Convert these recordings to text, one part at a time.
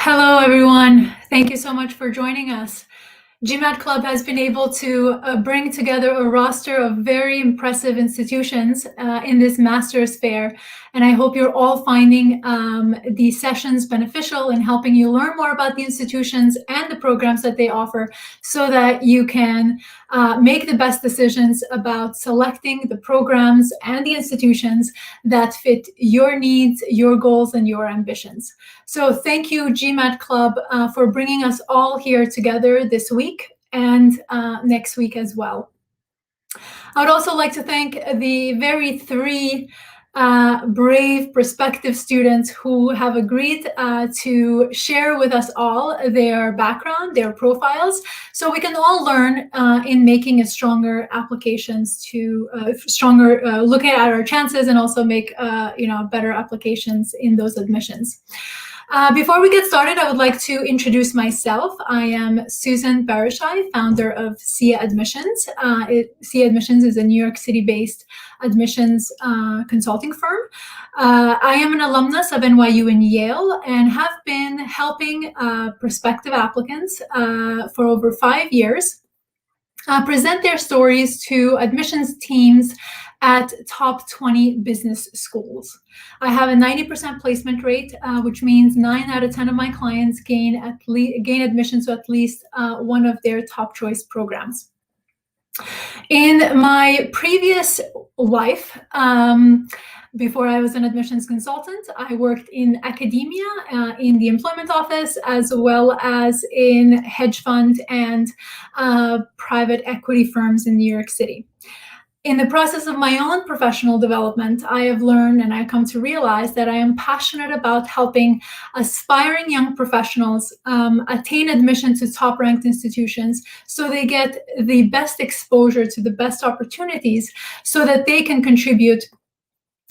Hello, everyone. Thank you so much for joining us. GMAT Club has been able to bring together a roster of very impressive institutions in this Masters Fair, and I hope you're all finding these sessions beneficial in helping you learn more about the institutions and the programs that they offer so that you can make the best decisions about selecting the programs and the institutions that fit your needs, your goals, and your ambitions. So thank you, GMAT Club, for bringing us all here together this week and next week as well. I would also like to thank the very three brave prospective students who have agreed to share with us all their background, their profiles, so we can all learn in making a stronger applications to looking at our chances and also make better applications in those admissions. Before we get started, I would like to introduce myself. I am Susan Berishaj, founder of SIA Admissions. SIA Admissions is a New York City-based admissions consulting firm. I am an alumnus of NYU and Yale and have been helping prospective applicants for over 5 years present their stories to admissions teams at top 20 business schools. I have a 90% placement rate, which means 9 out of 10 of my clients gain admission to at least one of their top choice programs. In my previous life, before I was an admissions consultant, I worked in academia, in the employment office, as well as in hedge fund and private equity firms in New York City. In the process of my own professional development, I have learned and I come to realize that I am passionate about helping aspiring young professionals attain admission to top-ranked institutions so they get the best exposure to the best opportunities so that they can contribute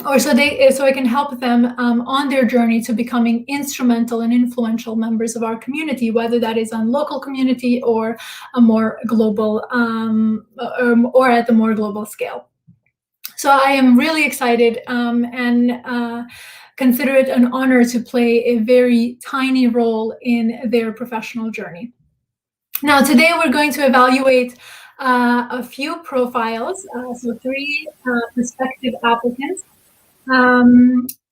or so I can help them on their journey to becoming instrumental and influential members of our community, whether that is on local community or a more global or at the more global scale. So I am really excited and consider it an honor to play a very tiny role in their professional journey. Now, today we're going to evaluate a few profiles, so 3 prospective applicants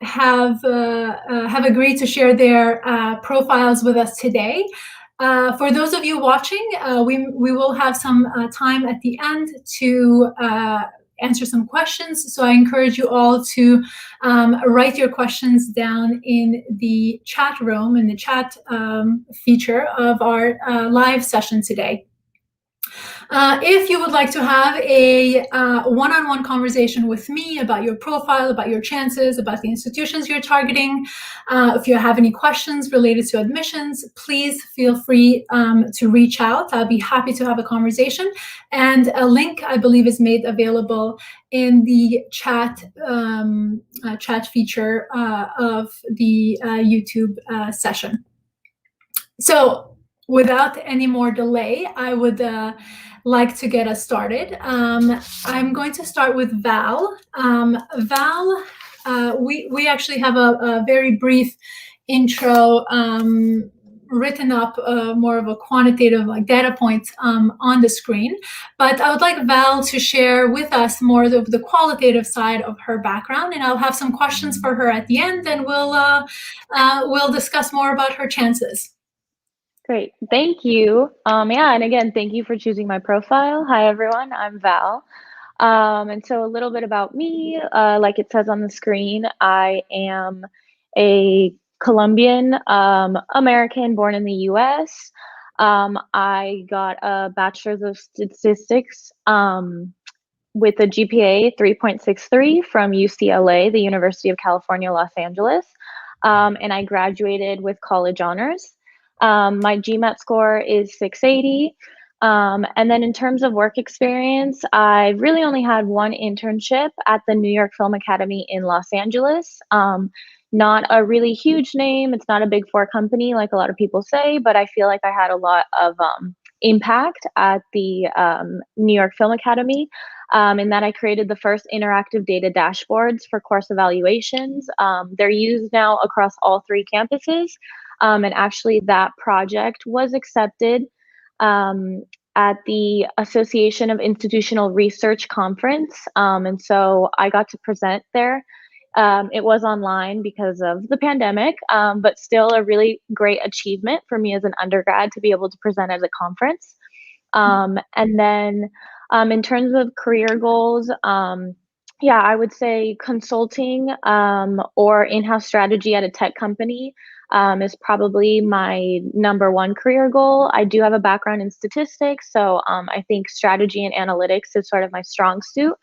have agreed to share their profiles with us today. For those of you watching, we will have some time at the end to answer some questions. So I encourage you all to write your questions down in the chat room, in the chat feature of our live session today. If you would like to have a one-on-one conversation with me about your profile, about your chances, about the institutions you're targeting, if you have any questions related to admissions, please feel free to reach out. I'll be happy to have a conversation. And a link, I believe, is made available in the chat feature of the YouTube session. So without any more delay, I would like to get us started. I'm going to start with Val. Val, we actually have a very brief intro written up, more of a quantitative data points on the screen. But I would like Val to share with us more of the qualitative side of her background, and I'll have some questions for her at the end, and we'll discuss more about her chances. Great, thank you. Yeah, and again, thank you for choosing my profile. Hi, everyone, I'm Val. And so a little bit about me, like it says on the screen, I am a Colombian American born in the US. I got a bachelor's of statistics with a GPA 3.63 from UCLA, the University of California, Los Angeles. And I graduated with college honors. My GMAT score is 680. And then in terms of work experience, I really only had one internship at the New York Film Academy in Los Angeles. Not a really huge name. It's not a big 4 company like a lot of people say, but I feel like I had a lot of impact at the New York Film Academy. in that I created the first interactive data dashboards for course evaluations. They're used now across all 3 campuses. And actually, that project was accepted at the Association of Institutional Research Conference. And so I got to present there. It was online because of the pandemic, but still a really great achievement for me as an undergrad to be able to present at a conference. And then in terms of career goals, yeah, I would say consulting or in-house strategy at a tech company is probably my number 1 career goal. I do have a background in statistics, so I think strategy and analytics is sort of my strong suit.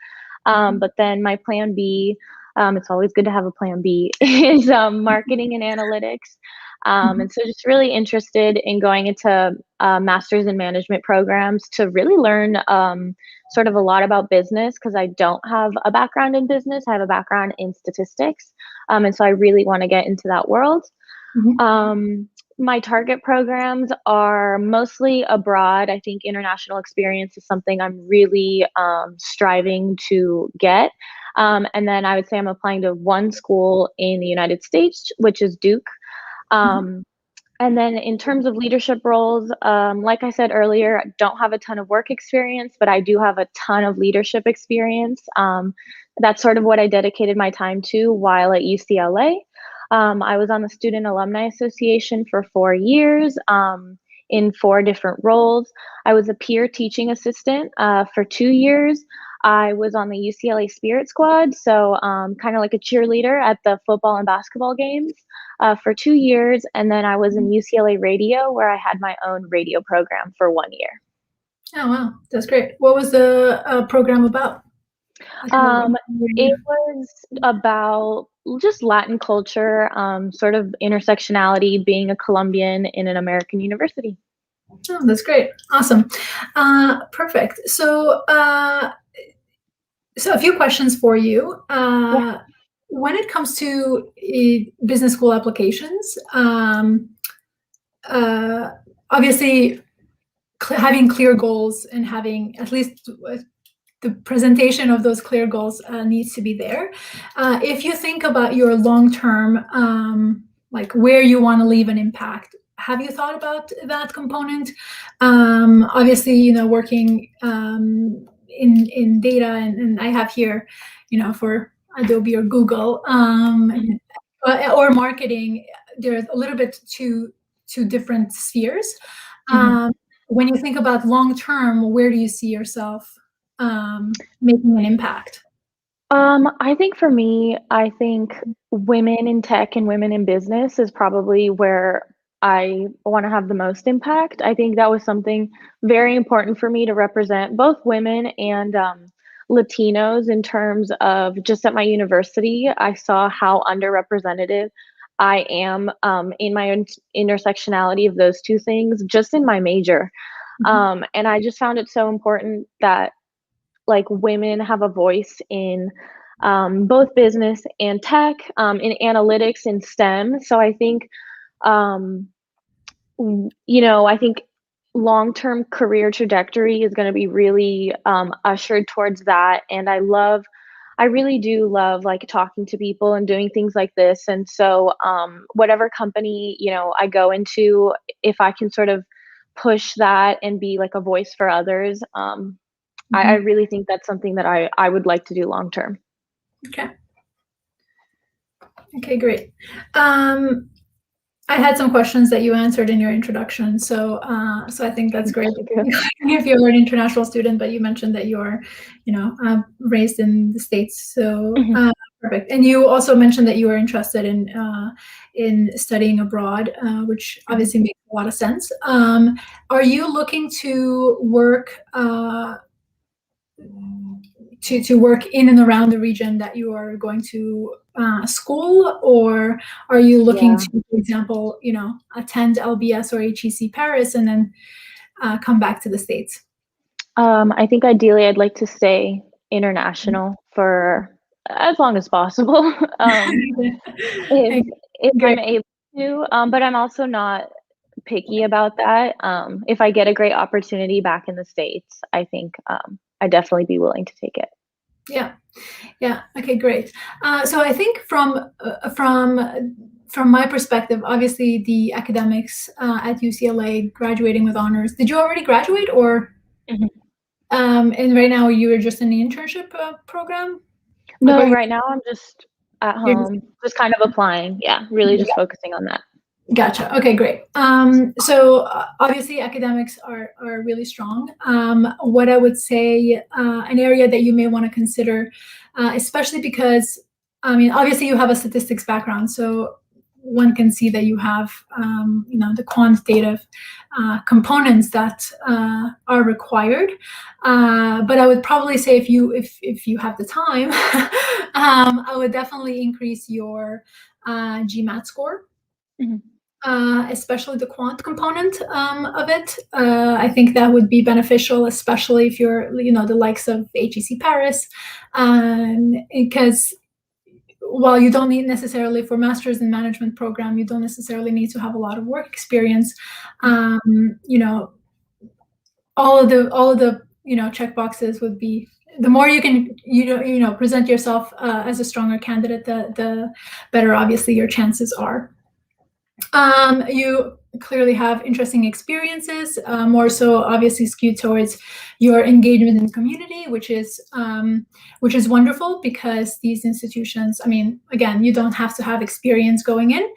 But then my plan B, it's always good to have a plan B, is marketing and analytics. And so just really interested in going into master's in management programs to really learn sort of a lot about business, because I don't have a background in business. I have a background in statistics. And so I really want to get into that world. My target programs are mostly abroad. I think international experience is something I'm really striving to get. And then I would say I'm applying to 1 school in the United States, which is Duke. And then in terms of leadership roles, like I said earlier, I don't have a ton of work experience, but I do have a ton of leadership experience. That's sort of what I dedicated my time to while at UCLA. I was on the Student Alumni Association for 4 years in 4 different roles. I was a peer teaching assistant for 2 years. I was on the UCLA Spirit Squad, so kind of like a cheerleader at the football and basketball games for 2 years. And then I was in UCLA Radio, where I had my own radio program for 1 year. Oh, wow. That's great. What was the program about? It was about just Latin culture, sort of intersectionality, being a Colombian in an American university. Oh, that's great. Awesome. Perfect. So, so a few questions for you. Yeah. When it comes to business school applications, obviously having clear goals and having at least the presentation of those clear goals needs to be there. If you think about your long-term, like where you want to leave an impact, have you thought about that component? Obviously, you know, working in data, and I have here, you know, for Adobe or Google or marketing, there's a little bit two different spheres. When you think about long term, where do you see yourself making an impact? I think for me, I think women in tech and women in business is probably where I want to have the most impact. I think that was something very important for me to represent both women and Latinos in terms of just at my university. I saw how underrepresented I am in my own intersectionality of those 2 things just in my major. And I just found it so important that like women have a voice in both business and tech, in analytics and STEM. So I think, you know, I think long-term career trajectory is going to be really ushered towards that. And I really do love like talking to people and doing things like this. And so whatever company, you know, I go into, if I can sort of push that and be like a voice for others, I really think that's something that I would like to do long term. Okay. Okay, great. I had some questions that you answered in your introduction, so so I think that's great. If you're an international student, but you mentioned that you're, you know, raised in the States, so perfect. And you also mentioned that you were interested in studying abroad, which obviously makes a lot of sense. Are you looking to work to work in and around the region that you are going to school, or are you looking to, for example, you know, attend LBS or HEC Paris and then come back to the States? I think ideally I'd like to stay international for as long as possible. If I'm able to, but I'm also not picky about that. If I get a great opportunity back in the States, I think I'd definitely be willing to take it. Yeah. Yeah. Okay, great. So I think from my perspective, obviously the academics at UCLA, graduating with honors. Did you already graduate, or and right now you are just in the internship program? No, right now I'm just at You're just, home, just kind of applying. Yeah, really just focusing on that. Gotcha. Okay, great. So obviously academics are really strong. What I would say, an area that you may want to consider, especially because, I mean, obviously you have a statistics background, so one can see that you have, the quantitative components that are required. But I would probably say if you have the time, I would definitely increase your GMAT score. Especially the quant component of it. I think that would be beneficial, especially if you're, the likes of HEC Paris, because while you don't need necessarily for master's in management program, you don't necessarily need to have a lot of work experience. All of the check boxes would be, the more you can present yourself as a stronger candidate, the better obviously your chances are. You clearly have interesting experiences, more so obviously skewed towards your engagement in the community, which is wonderful, because these institutions, I mean, again, you don't have to have experience going in,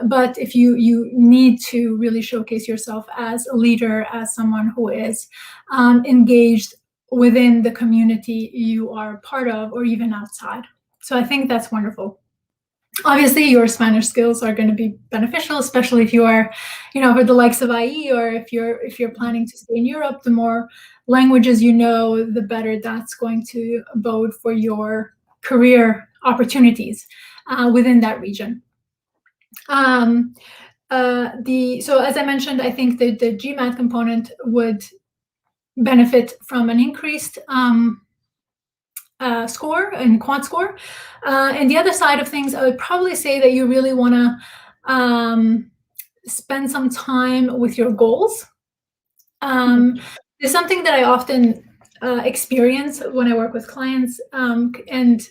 but if you need to really showcase yourself as a leader, as someone who is engaged within the community you are part of, or even outside. So I think that's wonderful. Obviously, your Spanish skills are going to be beneficial, especially if you are, for the likes of IE, or if you're planning to stay in Europe. The more languages you know, the better that's going to bode for your career opportunities within that region. So as I mentioned, I think that the GMAT component would benefit from an increased score and quant score. And the other side of things, I would probably say that you really want to spend some time with your goals. It's something that I often experience when I work with clients, and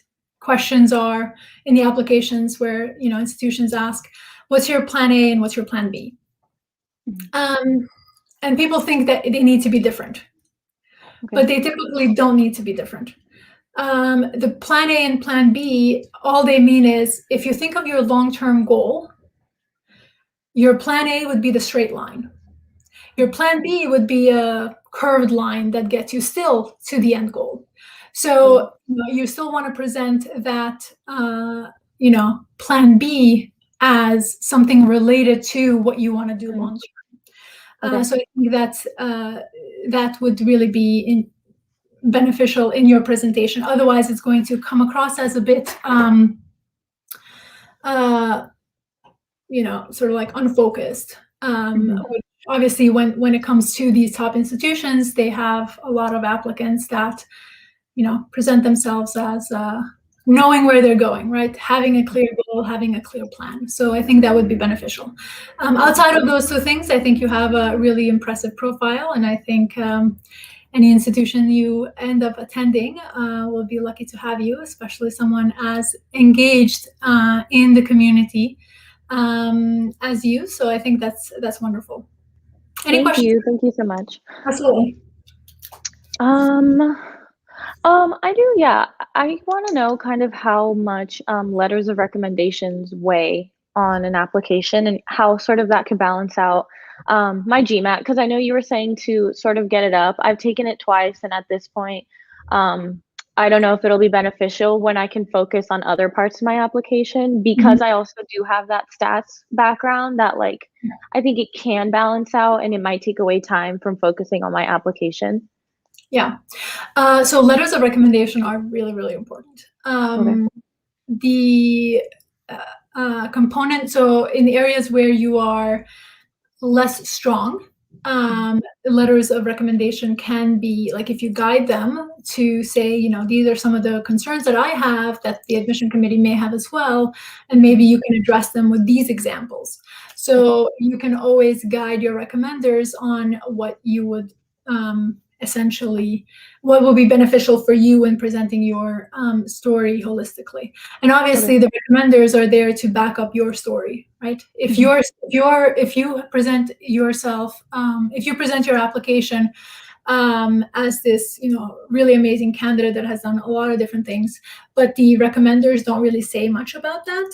questions are in the applications where institutions ask, "What's your plan A and what's your plan B?" And people think that they need to be different, but they typically don't need to be different. The plan A and plan B, all they mean is, if you think of your long-term goal, your plan A would be the straight line. Your plan B would be a curved line that gets you still to the end goal. So you still want to present that, plan B as something related to what you want to do long-term. So I think that would really be beneficial in your presentation. Otherwise, it's going to come across as a bit, sort of like unfocused. Which obviously, when it comes to these top institutions, they have a lot of applicants that, present themselves as knowing where they're going, right? Having a clear goal, having a clear plan. So I think that would be beneficial. Outside of those two things, I think you have a really impressive profile, and I think any institution you end up attending will be lucky to have you, especially someone as engaged in the community as you. So I think that's wonderful. Any questions? Thank you so much. Absolutely. I do, yeah. I want to know kind of how much letters of recommendations weigh on an application, and how sort of that could balance out my GMAT, because I know you were saying to sort of get it up. I've taken it twice, and at this point, I don't know if it'll be beneficial when I can focus on other parts of my application, because I also do have that stats background that, like, I think it can balance out, and it might take away time from focusing on my application. Yeah. So letters of recommendation are really, really important. The component, so in the areas where you are less strong, letters of recommendation can be, like, if you guide them to say, these are some of the concerns that I have that the admission committee may have as well, and maybe you can address them with these examples. So you can always guide your recommenders on what you would essentially what will be beneficial for you in presenting your story holistically. And obviously, the recommenders are there to back up your story, right? If you present yourself, if you present your application as this, really amazing candidate that has done a lot of different things, but the recommenders don't really say much about that,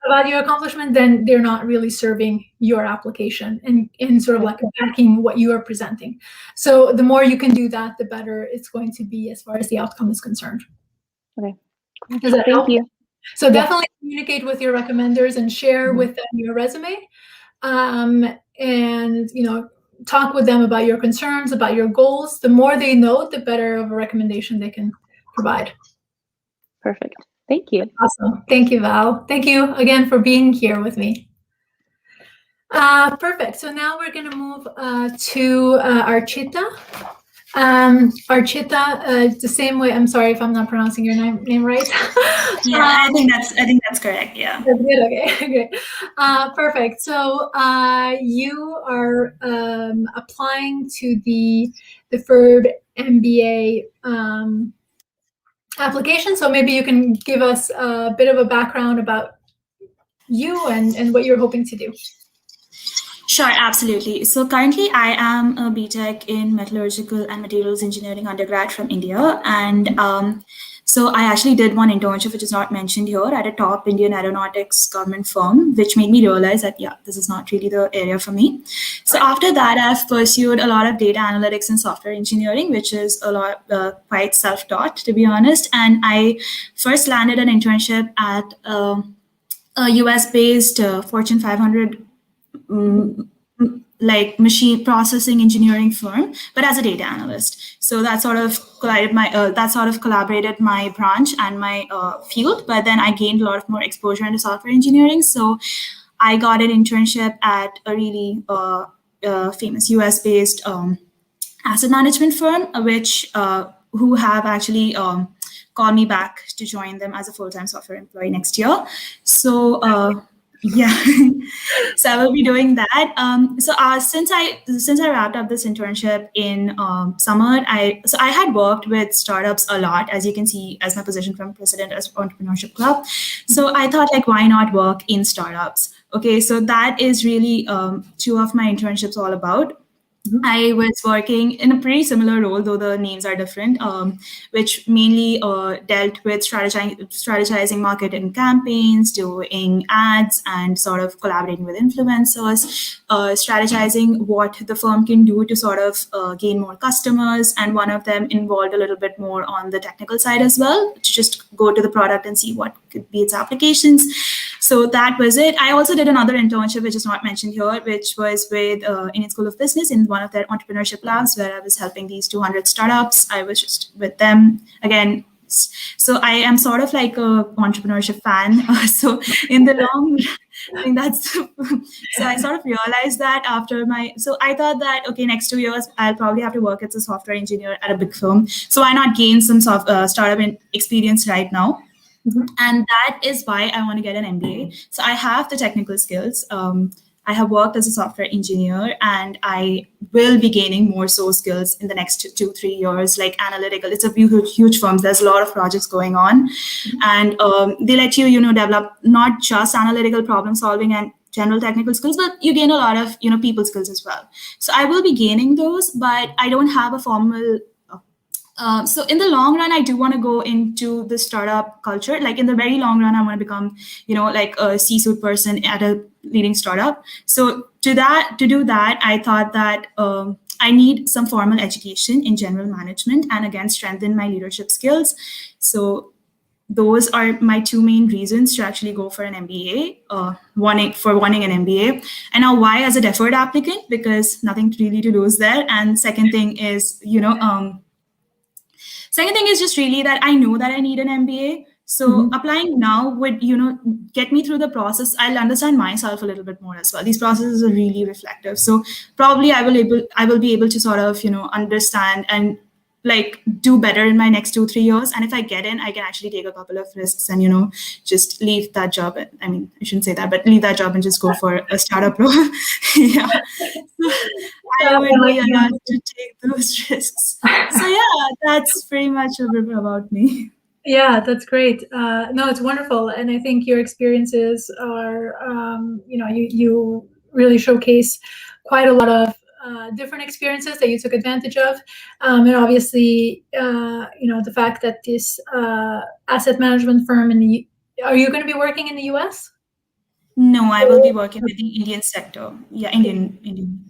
about your accomplishment, then they're not really serving your application and in sort of like backing what you are presenting. So the more you can do that, the better it's going to be as far as the outcome is concerned. Okay. Does that help? Thank you. So definitely communicate with your recommenders and share with them your resume, and talk with them about your concerns, about your goals. The more they know, the better of a recommendation they can provide. Perfect. Thank you. Awesome. Thank you, Val. Thank you again for being here with me. Perfect. So now we're going to move to Archita. Archita, the same way. I'm sorry if I'm not pronouncing your name right. Yeah, I think that's correct. Yeah. That's good. Okay. Great. Perfect. So you are applying to the deferred MBA application. So maybe you can give us a bit of a background about you and what you're hoping to do. Sure, absolutely. So currently I am a BTech in Metallurgical and Materials Engineering undergrad from India. And so I actually did one internship, which is not mentioned here, at a top Indian aeronautics government firm, which made me realize that, yeah, this is not really the area for me. So after that, I've pursued a lot of data analytics and software engineering, which is a lot quite self-taught, to be honest. And I first landed an internship at a US-based Fortune 500 like machine processing engineering firm, but as a data analyst. So that sort of collaborated my branch and my field. But then I gained a lot of more exposure into software engineering. So I got an internship at a really famous US-based asset management firm, which who have actually called me back to join them as a full-time software employee next year. So yeah, so I will be doing that. Since I wrapped up this internship in summer, I had worked with startups a lot, as you can see, as my position from president as Entrepreneurship Club. So I thought, like, why not work in startups? Okay, so that is really two of my internships all about. I was working in a pretty similar role, though the names are different, which mainly dealt with strategizing marketing campaigns, doing ads, and sort of collaborating with influencers, strategizing what the firm can do to sort of gain more customers. And one of them involved a little bit more on the technical side as well, to just go to the product and see what could be its applications. So that was it. I also did another internship, which is not mentioned here, which was with Indian School of Business in one of their entrepreneurship labs, where I was helping these 200 startups. I was just with them again. So I am sort of like a entrepreneurship fan. So in the long, I think that's, so I sort of realized that after so I thought that, okay, next 2 years, I'll probably have to work as a software engineer at a big firm. So why not gain some startup experience right now? And that is why I want to get an MBA. So I have the technical skills. I have worked as a software engineer, and I will be gaining more so skills in the next 2-3 years, like analytical. It's a huge firm. There's a lot of projects going on, and they let you, develop not just analytical problem solving and general technical skills, but you gain a lot of, people skills as well. So I will be gaining those, but I don't have a formal. So in the long run, I do want to go into the startup culture. Like in the very long run, I want to become, like a C-suite person at a leading startup. So to do that, I thought that I need some formal education in general management, and again, strengthen my leadership skills. So those are my two main reasons to actually go for an MBA, wanting an MBA. And now, why as a deferred applicant? Because nothing really to lose there. And second thing is, second thing is just really that I know that I need an MBA. So applying now would, get me through the process. I'll understand myself a little bit more as well. These processes are really reflective. So probably I will be able to sort of, understand and like do better in my next 2-3 years. And if I get in, I can actually take a couple of risks and, just leave that job. I mean, I shouldn't say that, but leave that job and just go for a startup role. Yeah. I would be allowed to take those risks. So yeah, that's pretty much a bit about me. Yeah, that's great. No, it's wonderful, and I think your experiences are, you really showcase quite a lot of different experiences that you took advantage of, and obviously, the fact that this asset management firm are you going to be working in the U.S.? No, I will be working with the Indian sector. Yeah, Indian.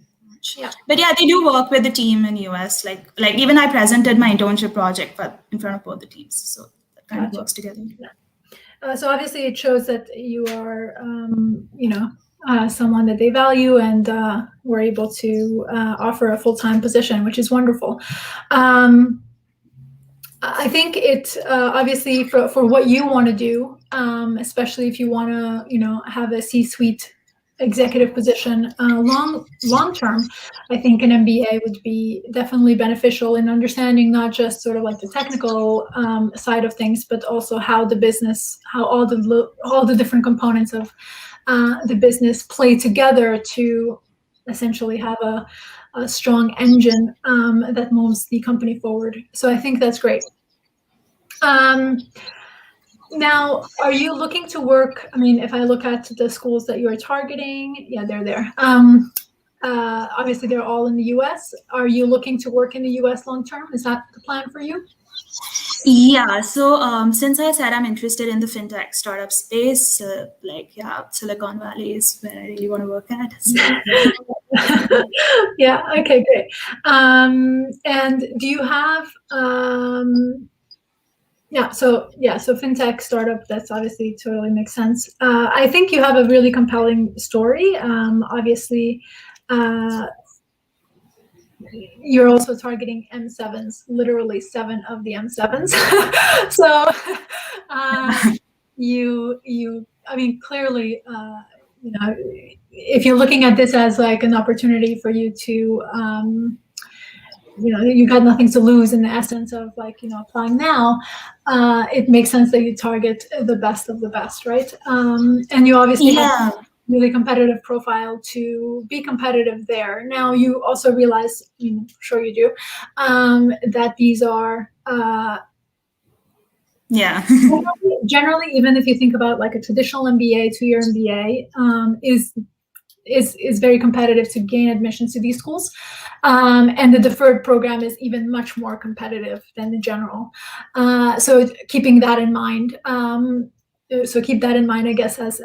Yeah. But yeah, they do work with the team in US. Like even I presented my internship project, but in front of both the teams. So that kind of works together. Yeah. So obviously, it shows that you are, someone that they value, and were able to offer a full-time position, which is wonderful. I think it obviously for what you want to do, especially if you want to, have a C-suite executive position long term, I think an MBA would be definitely beneficial in understanding not just sort of like the technical side of things, but also how the business, how all the different components of the business play together to essentially have a strong engine that moves the company forward. So I think that's great. Now, are you looking to work? I mean, if I look at the schools that you're targeting, yeah, they're there. Obviously, they're all in the US. Are you looking to work in the US long term? Is that the plan for you? Yeah. So since I said I'm interested in the fintech startup space, Silicon Valley is where I really want to work at. So, yeah. Yeah. Okay. Great. And do you have? So fintech startup. That's obviously totally makes sense. I think you have a really compelling story. Obviously. You're also targeting M7s, literally 7 of the M7s. So I mean, clearly, if you're looking at this as like an opportunity for you to, you got nothing to lose in the essence of like, applying now, it makes sense that you target the best of the best, right? And you obviously have really competitive profile to be competitive there. Now you also realize, I'm sure you do, that these are generally, even if you think about like a traditional MBA, 2-year MBA, is very competitive to gain admissions to these schools, and the deferred program is even much more competitive than the general. So keeping that in mind. So keep that in mind, I guess, as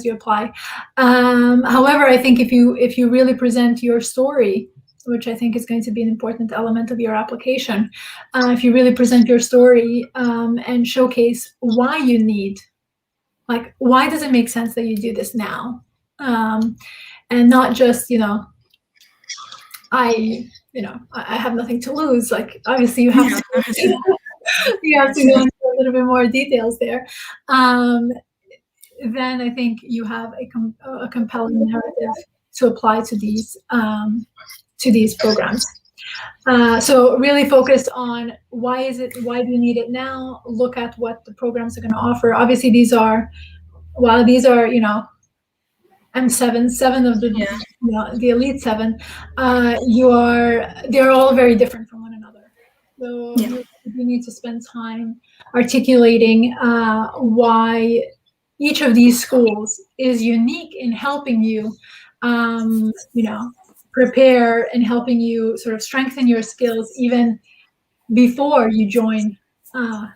you apply. However, I think if you really present your story, which I think is going to be an important element of your application, if you really present your story and showcase why you need, like, why does it make sense that you do this now, and not just I have nothing to lose. Like, obviously, you have to. You have to go into a little bit more details there. Then I think you have a compelling narrative to apply to these programs. So really focused on why do you need it now? Look at what the programs are going to offer. Obviously, while these are M7, 7 of the elite 7, they're all very different from one another. So you need to spend time articulating why each of these schools is unique in helping you, prepare and helping you sort of strengthen your skills even before you join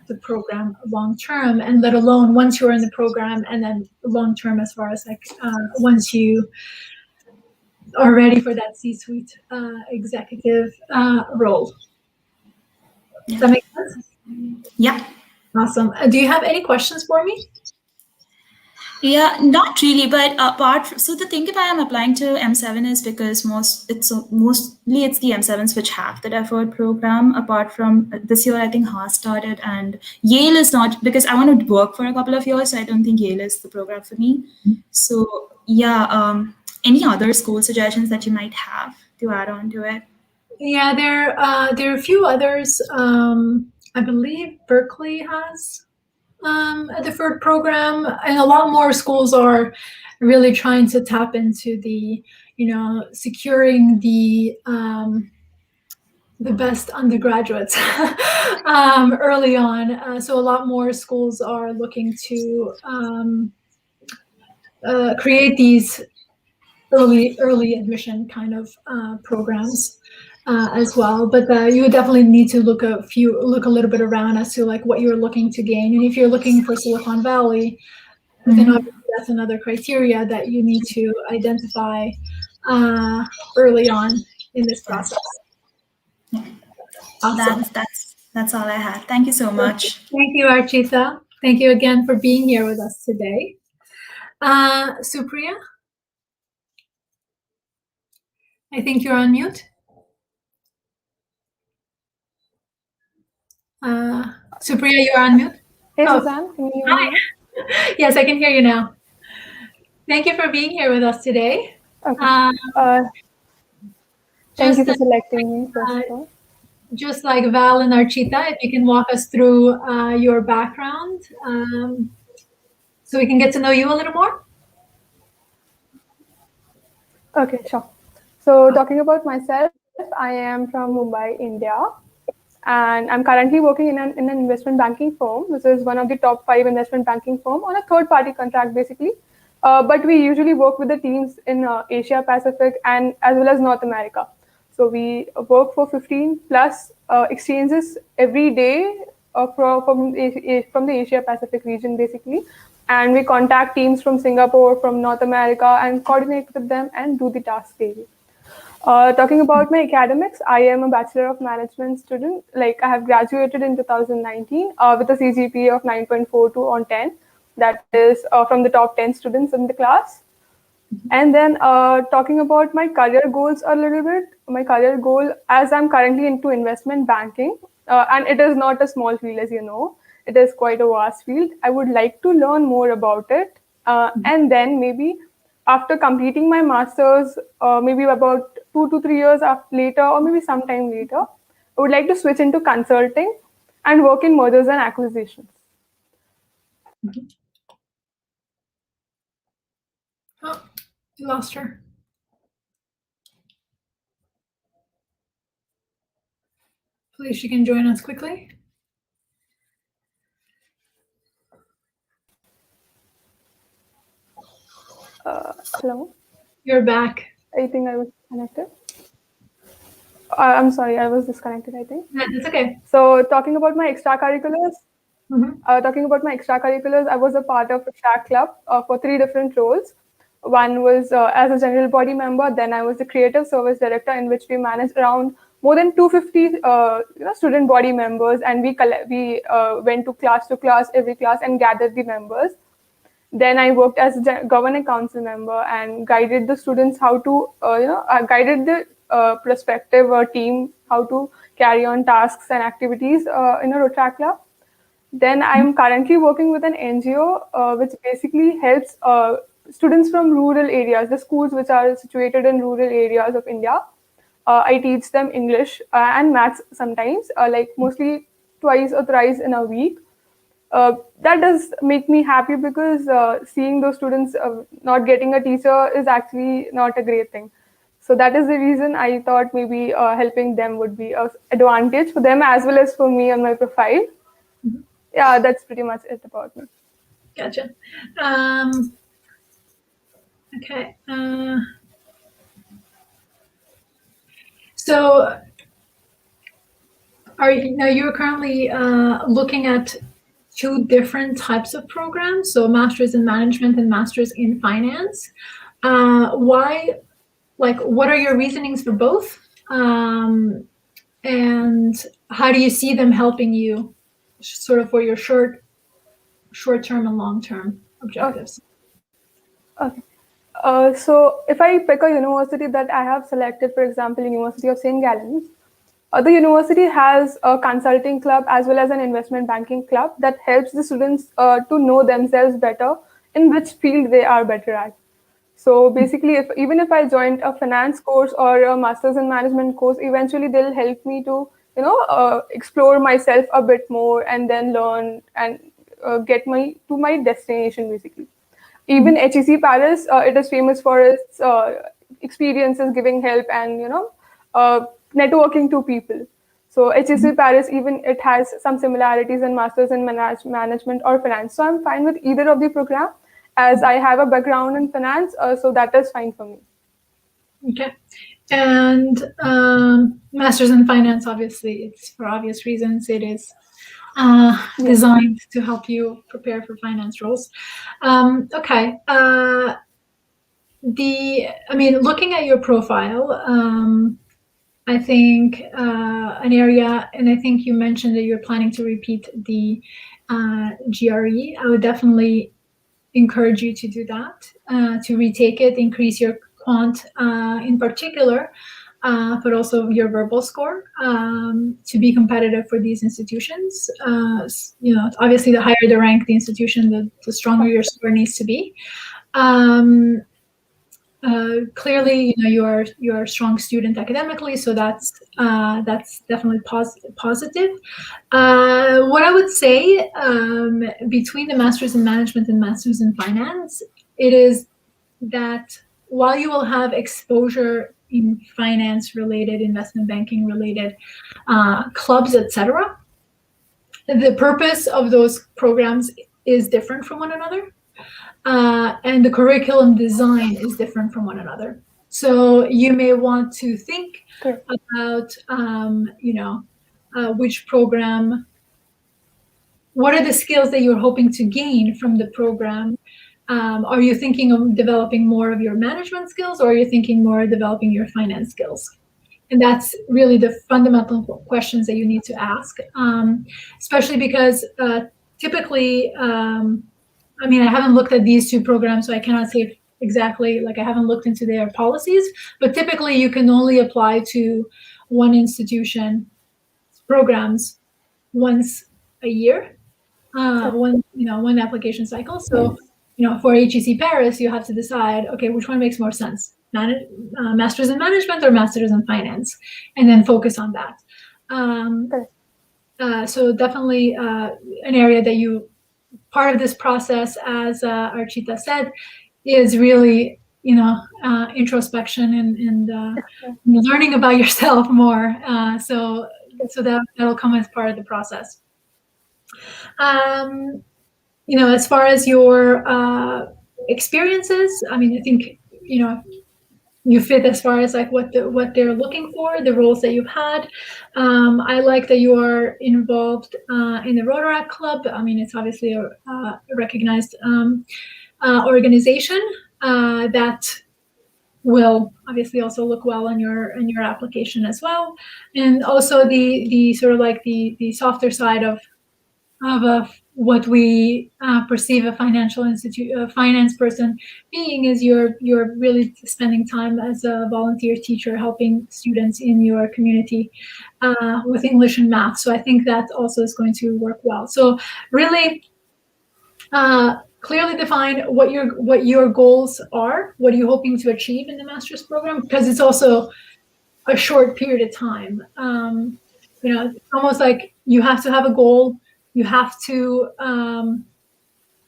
the program long term, and let alone once you're in the program, and then long term as far as like once you are ready for that C-suite executive role. Does that make sense? Yeah. Awesome. Do you have any questions for me? Yeah, not really, but so the thing if I am applying to M7 is because mostly it's the M7s which have the deferred program. Apart from this year, I think Haas started, and Yale is not, because I want to work for a couple of years. So I don't think Yale is the program for me. So yeah, any other school suggestions that you might have to add on to it? Yeah, there are a few others. I believe Berkeley has a deferred program, and a lot more schools are really trying to tap into the, securing the best undergraduates early on. So a lot more schools are looking to create these early admission kind of programs as well. But you would definitely need to look a little bit around as to like what you're looking to gain. And if you're looking for Silicon Valley, then obviously that's another criteria that you need to identify early on in this process. Awesome. That's all I had. Thank you so much. Thank you, Archita. Thank you again for being here with us today. Supriya, I think you're on mute. Supriya, you're on mute. Hey, Suzanne, can you hear me now? Yes, I can hear you now. Thank you for being here with us today. Okay. Thank you for selecting me, first of all. Just like Val and Archita, if you can walk us through your background so we can get to know you a little more. Okay, sure. So talking about myself, I am from Mumbai, India, and I'm currently working in an investment banking firm, which is one of the top 5 investment banking firm on a third-party contract, basically. But we usually work with the teams in Asia Pacific and as well as North America. So we work for 15 plus exchanges every day from the Asia Pacific region, basically. And we contact teams from Singapore, from North America, and coordinate with them and do the task daily. Talking about my academics, I am a Bachelor of Management student. Like I have graduated in 2019 with a CGPA of 9.42 on 10. That is from the top 10 students in the class. And then talking about my career goals a little bit, my career goal, as I'm currently into investment banking, and it is not a small field, as you know, it is quite a vast field. I would like to learn more about it. And then maybe after completing my master's, maybe about 2 to 3 years later, or maybe sometime later, I would like to switch into consulting and work in mergers and acquisitions. Oh, you lost her. Please, she can join us quickly. Hello? You're back. I think I was disconnected. I'm sorry, I was disconnected, I think. Yeah, that's okay. So talking about my extracurriculars, I was a part of a track club for 3 different roles. One was as a general body member. Then I was the creative service director, in which we managed around more than 250 student body members, and we went to class, every class, and gathered the members. Then I worked as a governing council member and guided the students how to, guided the prospective team how to carry on tasks and activities in a Rotaract club. Then I'm currently working with an NGO which basically helps students from rural areas, the schools which are situated in rural areas of India. I teach them English and maths sometimes, like mostly twice or thrice in a week. That does make me happy because seeing those students not getting a teacher is actually not a great thing. So that is the reason I thought maybe helping them would be an advantage for them as well as for me on my profile. Yeah, that's pretty much it about me. Gotcha. Okay. So you're currently looking at 2 different types of programs, so Masters in Management and Masters in Finance. Why? Like, what are your reasonings for both? And how do you see them helping you sort of for your short-term and long-term objectives? Okay. So if I pick a university that I have selected, for example, University of St. Gallen's, the university has a consulting club as well as an investment banking club that helps the students to know themselves better in which field they are better at. So basically, even if I joined a finance course or a master's in management course, eventually they'll help me to explore myself a bit more and then learn and get to my destination, basically. Even HEC Paris, it is famous for its experiences giving help and networking to people. So HEC Paris, even it has some similarities in masters in management or finance. So I'm fine with either of the program, as I have a background in finance, so that is fine for me. Okay. And Masters in Finance, obviously, it's for obvious reasons. It is designed to help you prepare for finance roles. Okay. Looking at your profile, I think an area, and I think you mentioned that you're planning to repeat the GRE. I would definitely encourage you to do that, to retake it, increase your quant in particular, but also your verbal score to be competitive for these institutions. Obviously, the higher the rank the institution, the stronger your score needs to be. Clearly, you are a strong student academically, so that's definitely positive. What I would say between the Masters in Management and Masters in Finance, it is that while you will have exposure in finance-related, investment banking-related clubs, etc., the purpose of those programs is different from one another. And the curriculum design is different from one another. So you may want to think about, which program, what are the skills that you're hoping to gain from the program? Are you thinking of developing more of your management skills, or are you thinking more of developing your finance skills? And that's really the fundamental questions that you need to ask, especially because typically, I haven't looked at these two programs, so I cannot say exactly, I haven't looked into their policies, but typically you can only apply to one institution programs once a year, one application cycle. So, for HEC Paris, you have to decide, okay, which one makes more sense? Masters in Management or Masters in Finance, and then focus on that. So definitely an area that part of this process, as Archita said, is really, introspection and learning about yourself more. So that'll come as part of the process. As far as your experiences, I think, you fit as far as what they're looking for, the roles that you've had. I like that you are involved in the Rotaract Club. It's obviously a recognized organization that will obviously also look well in your application as well. And also the sort of the softer side of what we perceive a finance person being is you're really spending time as a volunteer teacher helping students in your community with English and math. So I think that also is going to work well. So really clearly define what your goals are. What are you hoping to achieve in the master's program? Because it's also a short period of time. It's almost like you have to have a goal. You have to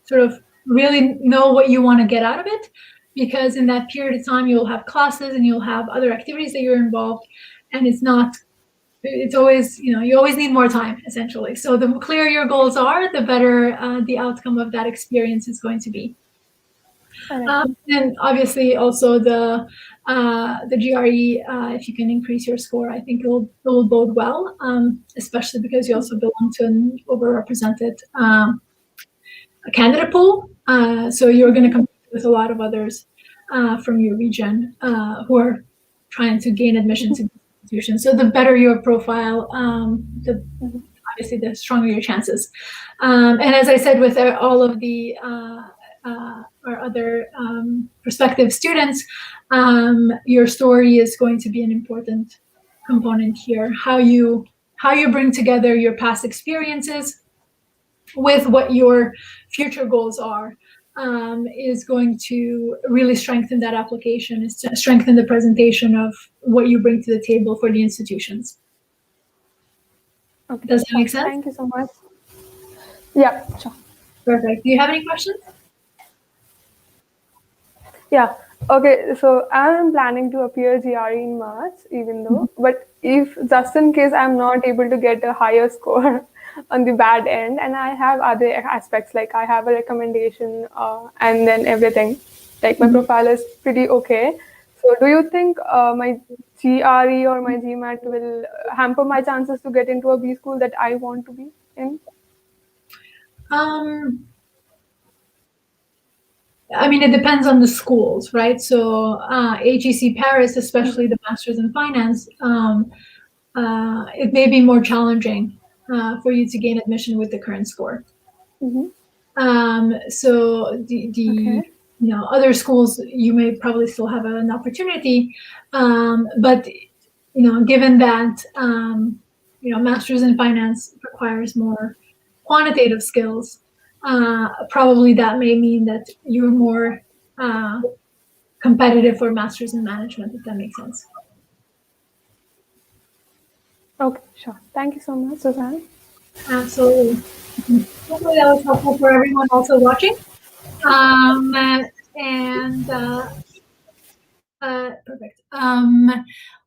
sort of really know what you want to get out of it, because in that period of time, you'll have classes and you'll have other activities that you're involved, and it's always, you always need more time, essentially. So the clearer your goals are, the better the outcome of that experience is going to be. And obviously also the GRE, if you can increase your score, I think it will bode well, especially because you also belong to an overrepresented candidate pool. So you're going to compete with a lot of others from your region who are trying to gain admission to the institution. So the better your profile, obviously the stronger your chances. And as I said, with all of the our other prospective students, your story is going to be an important component here. How you bring together your past experiences with what your future goals are is going to really strengthen that application, is to strengthen the presentation of what you bring to the table for the institutions. Okay. Does that make sense? Thank you so much. Yeah, sure. Perfect. Do you have any questions? Yeah. Okay. So I'm planning to appear GRE in March, even though, but if just in case I'm not able to get a higher score on the bad end, and I have other aspects like I have a recommendation and then everything, like my profile is pretty okay. So do you think my GRE or my GMAT will hamper my chances to get into a B school that I want to be in? I mean, it depends on the schools, right? So HEC Paris, especially the Masters in Finance, it may be more challenging for you to gain admission with the current score. So the Okay. other schools, you may probably still have an opportunity, but given that Masters in Finance requires more quantitative skills, probably that may mean that you're more competitive for Masters in Management, if that makes sense. Okay, sure. Thank you so much, Suzanne. Absolutely. Hopefully that was helpful for everyone also watching. Perfect.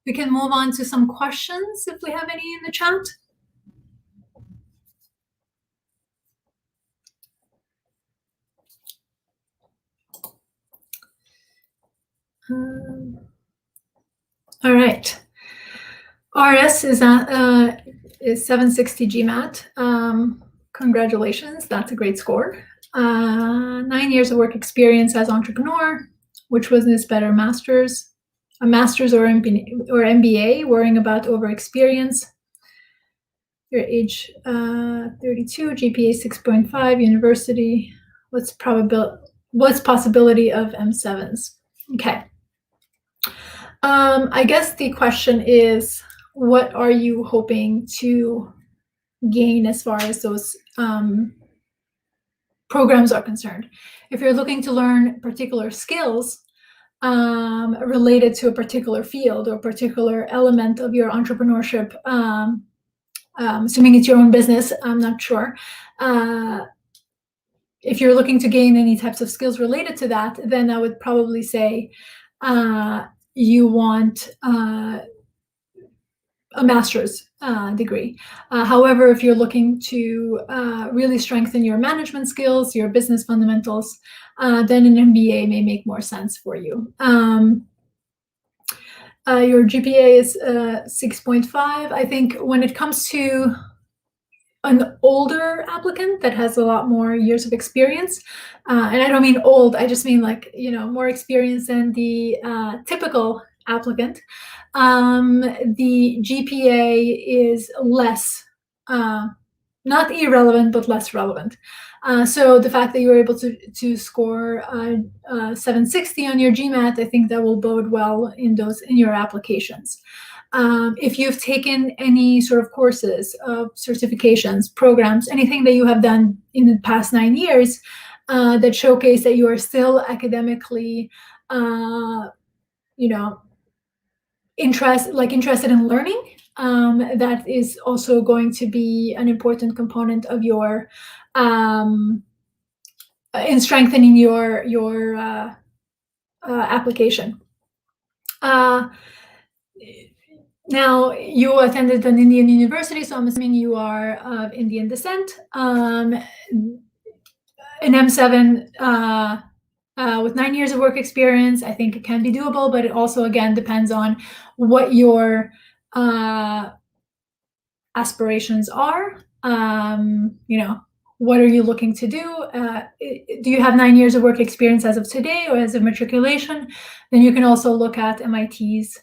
We can move on to some questions if we have any in the chat. All right. RS is 760 GMAT. Congratulations, that's a great score. 9 years of work experience as entrepreneur, which was this better master's, a master's or MBA, worrying about over experience. Your age 32, GPA 6.5, university. What's possibility of M7s? Okay. I guess the question is, what are you hoping to gain as far as those programs are concerned? If you're looking to learn particular skills related to a particular field or particular element of your entrepreneurship, assuming it's your own business, I'm not sure. If you're looking to gain any types of skills related to that, then I would probably say you want a master's degree. However, if you're looking to really strengthen your management skills, your business fundamentals, then an MBA may make more sense for you. Your GPA is 6.5. I think when it comes to an older applicant that has a lot more years of experience, and I don't mean old, I just mean like, more experience than the typical applicant, the GPA is less, not irrelevant, but less relevant. So the fact that you were able to score 760 on your GMAT, I think that will bode well in your applications. If you've taken any sort of courses, certifications, programs, anything that you have done in the past 9 years that showcase that you are still academically, interested in learning, that is also going to be an important component of your in strengthening your application. Now, you attended an Indian university, so I'm assuming you are of Indian descent. An M7 with 9 years of work experience, I think it can be doable, but it also, again, depends on what your aspirations are. What are you looking to do? Do you have 9 years of work experience as of today or as of matriculation? Then you can also look at MIT's,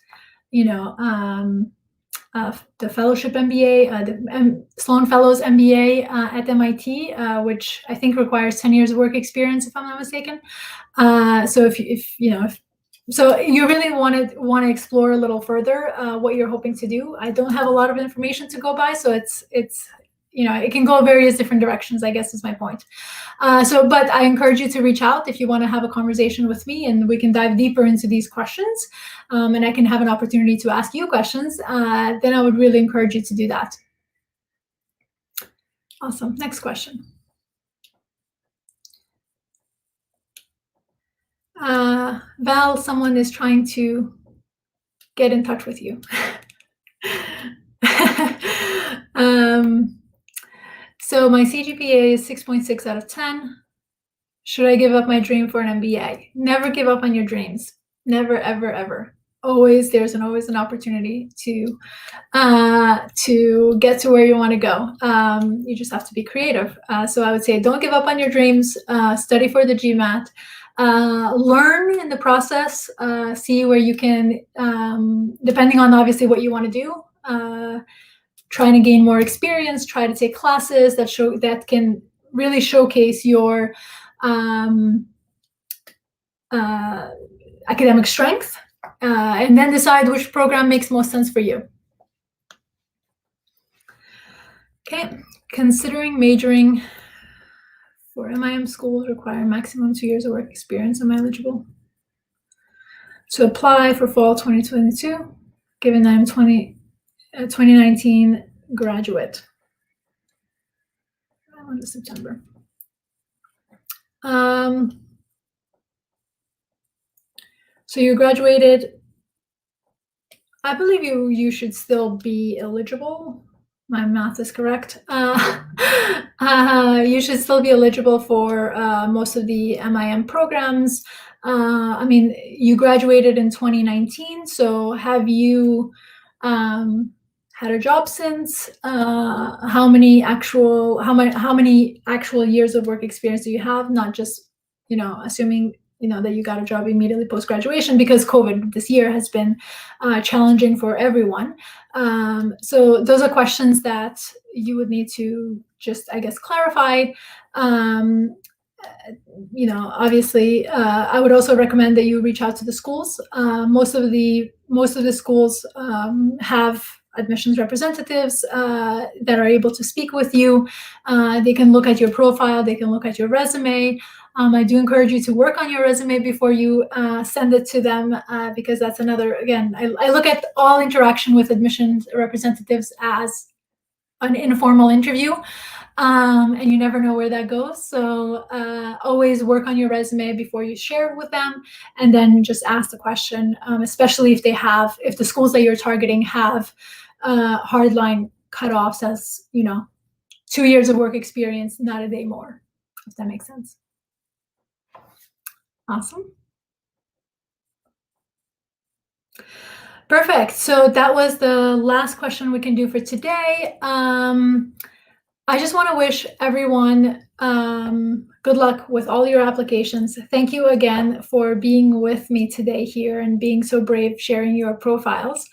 the fellowship MBA, the Sloan Fellows MBA at MIT, which I think requires 10 years of work experience, if I'm not mistaken. So so you really want to explore a little further what you're hoping to do. I don't have a lot of information to go by, so it's it can go various different directions, I guess is my point. But I encourage you to reach out if you want to have a conversation with me, and we can dive deeper into these questions, and I can have an opportunity to ask you questions. Then I would really encourage you to do that. Awesome. Next question. Val, someone is trying to get in touch with you. So my CGPA is 6.6 out of 10. Should I give up my dream for an MBA? Never give up on your dreams. Never, ever, ever. Always, there's always an opportunity to get to where you want to go. You just have to be creative. So I would say don't give up on your dreams. Study for the GMAT. Learn in the process. See where you can, depending on obviously what you want to do. Trying to gain more experience. Try to take classes that can really showcase your academic strength, and then decide which program makes most sense for you. Okay, considering majoring for MIM schools require maximum 2 years of work experience. Am I eligible to apply for fall 2022, given I'm 2019 graduate? On September. So you graduated. I believe you should still be eligible. My math is correct. You should still be eligible for most of the MIM programs. I mean, you graduated in 2019, so have you had a job since? How many actual years of work experience do you have? Not just, assuming that you got a job immediately post-graduation, because COVID this year has been challenging for everyone. So those are questions that you would need to just, I guess, clarify. Obviously, I would also recommend that you reach out to the schools. Most of the schools have admissions representatives that are able to speak with you. They can look at your profile. They can look at your resume. I do encourage you to work on your resume before you send it to them, because that's another, again, I look at all interaction with admissions representatives as an informal interview, and you never know where that goes. So always work on your resume before you share it with them, and then just ask the question, especially if the schools that you're targeting have hardline cutoffs as, 2 years of work experience, not a day more, if that makes sense. Awesome. Perfect. So that was the last question we can do for today. I just want to wish everyone good luck with all your applications. Thank you again for being with me today here and being so brave sharing your profiles.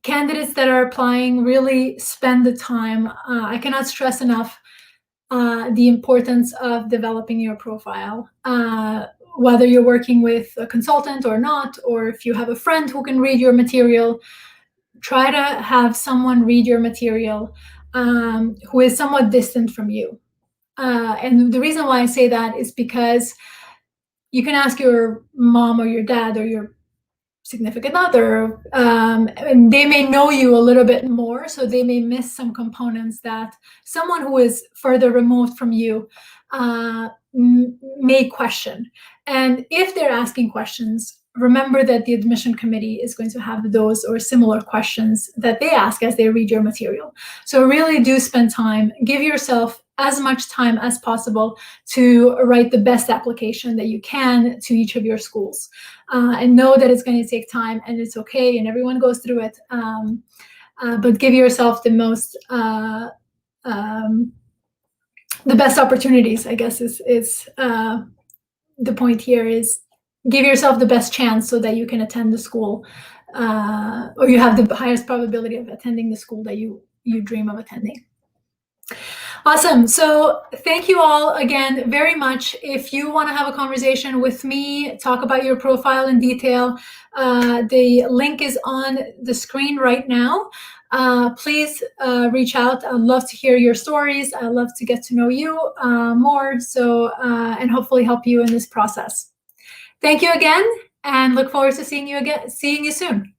Candidates that are applying, really spend the time. I cannot stress enough the importance of developing your profile. Whether you're working with a consultant or not, or if you have a friend who can read your material, try to have someone read your material who is somewhat distant from you. And the reason why I say that is because you can ask your mom or your dad or your significant other, and they may know you a little bit more, so they may miss some components that someone who is further removed from you may question. And if they're asking questions, remember that the admission committee is going to have those or similar questions that they ask as they read your material. So really do spend time, give yourself as much time as possible to write the best application that you can to each of your schools. And know that it's going to take time, and it's okay, and everyone goes through it. But give yourself the most, the best opportunities, I guess, is the point here, is give yourself the best chance so that you can attend the school, or you have the highest probability of attending the school that you dream of attending. Awesome. So thank you all again very much. If you want to have a conversation with me, talk about your profile in detail, the link is on the screen right now. Please reach out. I'd love to hear your stories. I'd love to get to know you more, and hopefully help you in this process. Thank you again, and look forward to seeing you soon.